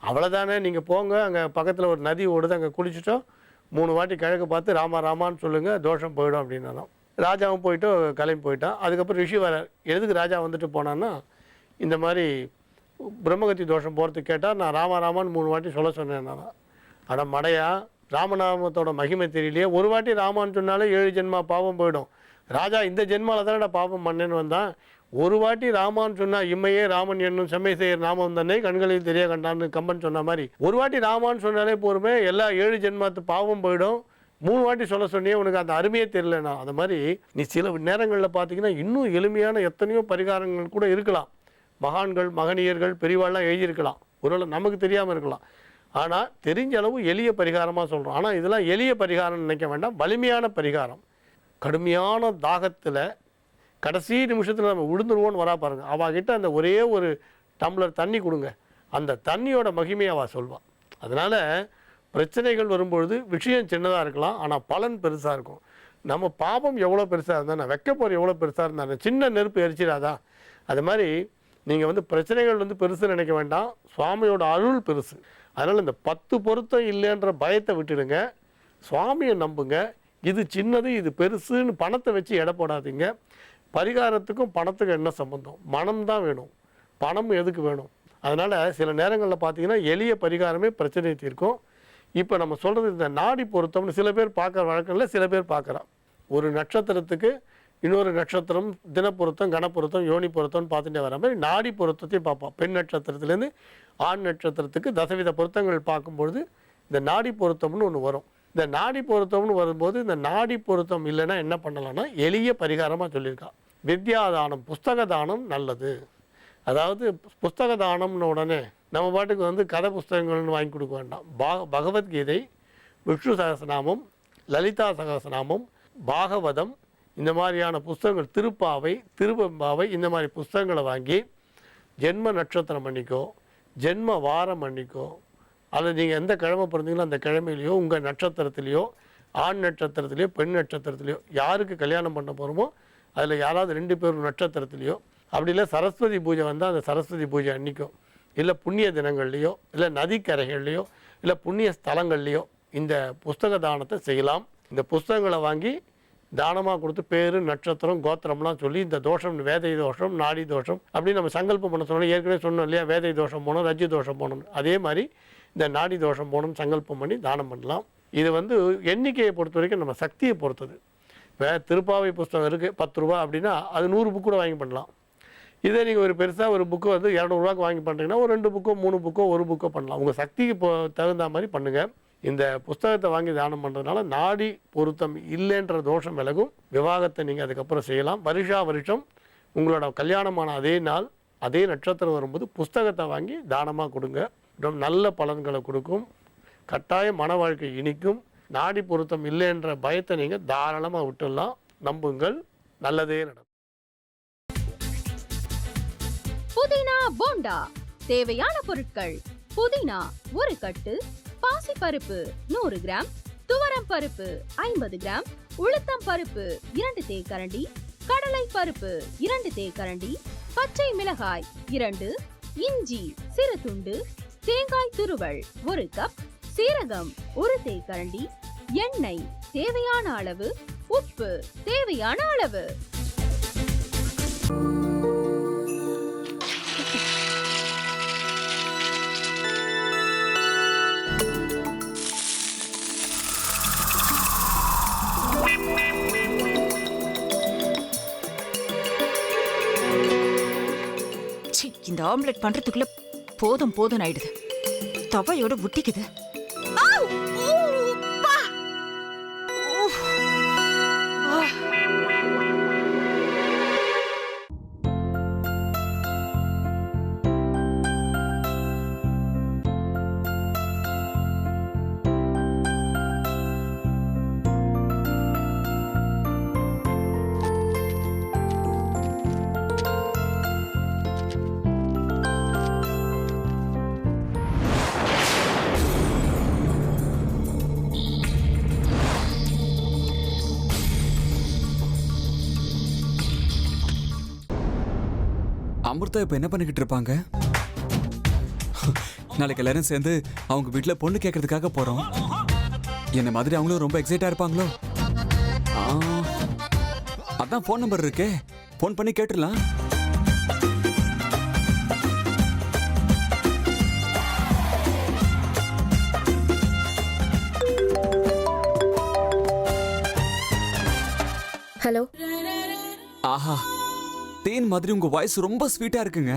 அவ்வளோதானே, நீங்கள் போங்க, அங்கே பக்கத்தில் ஒரு நதி ஓடுது, அங்கே குளிச்சுட்டோம், 3 வாட்டி கிழக்கு பார்த்து ராமா ராமான்னு சொல்லுங்கள், தோஷம் போயிடும் அப்படின்னாலும். ராஜாவும் போயிட்டு கிளம்பி போயிட்டான். அதுக்கப்புறம் ரிஷி வர எதுக்கு ராஜா வந்துட்டு போனான்னா, இந்த மாதிரி பிரம்மகத்தி தோஷம் போகிறதுக்கு கேட்டால் நான் ராமா ராமான்னு 3 வாட்டி சொல்ல சொன்னேன். அட மடையா, ராமநாமத்தோட மகிமை தெரியலையே, ஒரு வாட்டி ராமான்னு சொன்னாலே 7 ஜென்மா பாவம் போயிடும். ராஜா இந்த ஜென்மாவில் தானே பாவம் பண்ணேன்னு வந்தான், ஒரு வாட்டி ராமான்னு சொன்னால் இம்மையே ராமன் என்னும் செம்மை செய்யர் நாமம் தன்னை கண்களில் தெரிய கண்டான்னு கம்பன் சொன்ன மாதிரி, ஒரு வாட்டி ராமான்னு சொன்னாலே போருமே, எல்லா 7 ஜென்மாத்து பாவம் போயிடும். 3 வாட்டி சொல்ல சொன்னியே, உனக்கு அந்த அருமையே தெரியலண்ணா. அது மாதிரி நீ சில நேரங்களில் பார்த்தீங்கன்னா இன்னும் எளிமையான எத்தனையோ பரிகாரங்கள் கூட இருக்கலாம். மகான்கள் மகனியர்கள் பெரியவாள்லாம் எழுதியிருக்கலாம், ஒருவேளை நமக்கு தெரியாமல் இருக்கலாம். ஆனால் தெரிஞ்ச அளவு எளிய பரிகாரமாக சொல்கிறோம். ஆனால் இதெல்லாம் எளிய பரிகாரம்னு நினைக்க வேண்டாம், வலிமையான பரிகாரம். கடுமையான தாகத்தில் கடைசி நிமிஷத்தில் நம்ம விழுந்துருவோன்னு வரா பாருங்க, அவகிட்ட அந்த ஒரே ஒரு டம்ளர் தண்ணி கொடுங்க, அந்த தண்ணியோட மகிமையை அவள் சொல்வாள். அதனால் பிரச்சனைகள் வரும்பொழுது விஷயம் சின்னதாக இருக்கலாம், ஆனால் பலன் பெருசாக இருக்கும். நம்ம பாபம் எவ்வளோ பெருசாக இருந்தால், நான் வைக்கப்போர் எவ்வளோ பெருசாக இருந்தால் சின்ன நெருப்பு எரிச்சிடாதா? அது மாதிரி நீங்கள் பிரச்சனைகள் பெருசு நினைக்க வேண்டாம், சுவாமியோட அருள் பெருசு. அதனால் இந்த 10 பொருத்தம் இல்லைன்ற பயத்தை விட்டுடுங்க, சுவாமியை நம்புங்க. இது சின்னது இது பெருசுன்னு பணத்தை வச்சு எடை போடாதீங்க. பரிகாரத்துக்கும் பணத்துக்கும் என்ன சம்பந்தம்? மனம் தான் வேணும், பணம் எதுக்கு வேணும்? அதனால் சில நேரங்களில் பார்த்தீங்கன்னா எளிய பரிகாரமே பிரச்சனையை தீர்க்கும். இப்போ நம்ம சொல்கிறது இந்த நாடி பொருத்தம்னு சில பேர் பார்க்குற வழக்கம் இல்லை, சில பேர் பார்க்குறான். ஒரு நட்சத்திரத்துக்கு இன்னொரு நட்சத்திரம் தினப்பொருத்தம் கணப்பொருத்தம் யோனி பொருத்தம்னு பார்த்துட்டே வர மாதிரி நாடி பொருத்தத்தையும் பார்ப்போம். பெண் நட்சத்திரத்துலேருந்து ஆண் நட்சத்திரத்துக்கு தசவித பொருத்தங்கள் பார்க்கும்பொழுது இந்த நாடி பொருத்தம்னு ஒன்று வரும். இந்த நாடி பொருத்தம்னு வரும்போது இந்த நாடி பொருத்தம் இல்லைன்னா என்ன பண்ணலாம்னா எளிய பரிகாரமாக சொல்லியிருக்கான். வித்யாதானம், புஸ்தக தானம் நல்லது. அதாவது புஸ்தக தானம்னு உடனே நம்ம பாட்டுக்கு கதை புஸ்தகங்கள்னு வாங்கி கொடுக்க வேண்டாம். பகவத்கீதை, விஷ்ணு சகஸ்ரநாமம், லலிதா சகஸ்ரநாமம், பாகவதம், இந்த மாதிரியான புஸ்தகங்கள், திருப்பாவை, திருவெம்பாவை, இந்த மாதிரி புஸ்தகங்களை வாங்கி ஜென்ம நட்சத்திரம் அன்றைக்கோ ஜென்ம வாரம் அன்றைக்கோ அல்லது நீங்கள் எந்த கிழமை பிறந்தீங்களோ அந்த கிழமையிலையோ உங்கள் நட்சத்திரத்துலேயோ ஆண் நட்சத்திரத்துலேயோ பெண் நட்சத்திரத்துலேயோ யாருக்கு கல்யாணம் பண்ண போகிறோமோ அதில் யாராவது 2 பேர் நட்சத்திரத்துலேயோ, அப்படி இல்லை சரஸ்வதி பூஜை வந்தால் அந்த சரஸ்வதி பூஜை அன்றைக்கோ, இல்லை புண்ணிய தினங்கள்லேயோ, இல்லை நதிக்கரைகள்லையோ, இல்லை புண்ணிய ஸ்தலங்கள்லேயோ இந்த புஸ்தக தானத்தை செய்யலாம். இந்த புஸ்தகங்களை வாங்கி தானமாக கொடுத்து பேர் நட்சத்திரம் கோத்திரம்லாம் சொல்லி இந்த தோஷம், வேதை தோஷம் நாடி தோஷம் அப்படின்னு நம்ம சங்கல்பம் பண்ண சொன்னோம். ஏற்கனவே சொன்னோம் இல்லையா, வேதை தோஷம் போகணும், ரஜ்ஜு தோஷம் போகணும். அதே மாதிரி இந்த நாடி தோஷம் போகணும்னு சங்கல்பம் பண்ணி தானம் பண்ணலாம். இது எண்ணிக்கையை பொறுத்த வரைக்கும் நம்ம சக்தியை பொறுத்தது. இப்போ திருப்பாவை புஸ்தகம் இருக்குது 10 ரூபா அப்படின்னா அது 100 புக்கு கூட வாங்கி பண்ணலாம். இதே நீங்கள் ஒரு பெருசாக ஒரு புக்கு 200 ரூபாய்க்கு வாங்கி பண்ணுறீங்கன்னா ஒரு 2 புக்கோ 3 புக்கோ 1 புக்கோ பண்ணலாம். உங்கள் சக்திக்கு தகுந்த மாதிரி பண்ணுங்கள். இந்த புஸ்தகத்தை வாங்கி தானம் பண்ணுறதுனால நாடி பொருத்தம் இல்லைன்ற தோஷம் விலகும். விவாகத்தை நீங்கள் அதுக்கப்புறம் செய்யலாம். வருஷம் உங்களோட கல்யாணமான அதே நாள் அதே நட்சத்திரம் வரும்போது புஸ்தகத்தை வாங்கி தானமாக கொடுங்க. நல்ல பலன்களை கொடுக்கும். கட்டாய மன வாழ்க்கை இனிக்கும். நாடி பொருத்தம் இல்லைன்ற பயத்தை நீங்கள் தாராளமாக விட்டுடலாம். நம்புங்கள், நல்லதே நடக்கும். புதினா போண்டா தேவையான பொருட்கள்: புதினா 1 கட்டு, பாசி பருப்பு 100 கிராம், துவரம் பருப்பு 50 கிராம், உளுத்தம் பருப்பு 2 தேக்கரண்டி, கடலை பருப்பு 2 தேக்கரண்டி, பச்சை மிளகாய் 2, இஞ்சி சிறு துண்டு, தேங்காய் துருவல் 1 கப், சீரகம் 1 தேக்கரண்டி, எண்ணெய் தேவையான அளவு, உப்பு தேவையான அளவு. இந்த ஆம்லெட் பண்றதுக்குள்ள போதும் போதும் ஆயிடுது. தவையோட ஒட்டிக்குது. அமிர்தா இப்ப என்ன பண்ணிக்கிட்டு இருப்பாங்க? நாளைக்கு எல்லாரும் சேர்ந்து அவங்க வீட்ல பொண்ணு கேட்கறதுக்காக போறோம். என்ன மாதிரி அவங்களும் ரொம்ப எக்ஸைட்டா இருப்பாங்களோ. அதான் ஃபோன் நம்பர் இருக்கே, ஃபோன் பண்ணி கேட்டுடலாம். ஹலோ. ஆஹா, தேன் மாதிரி உங்க வாய்ஸ் ரொம்ப ஸ்வீட்டா இருக்குங்க.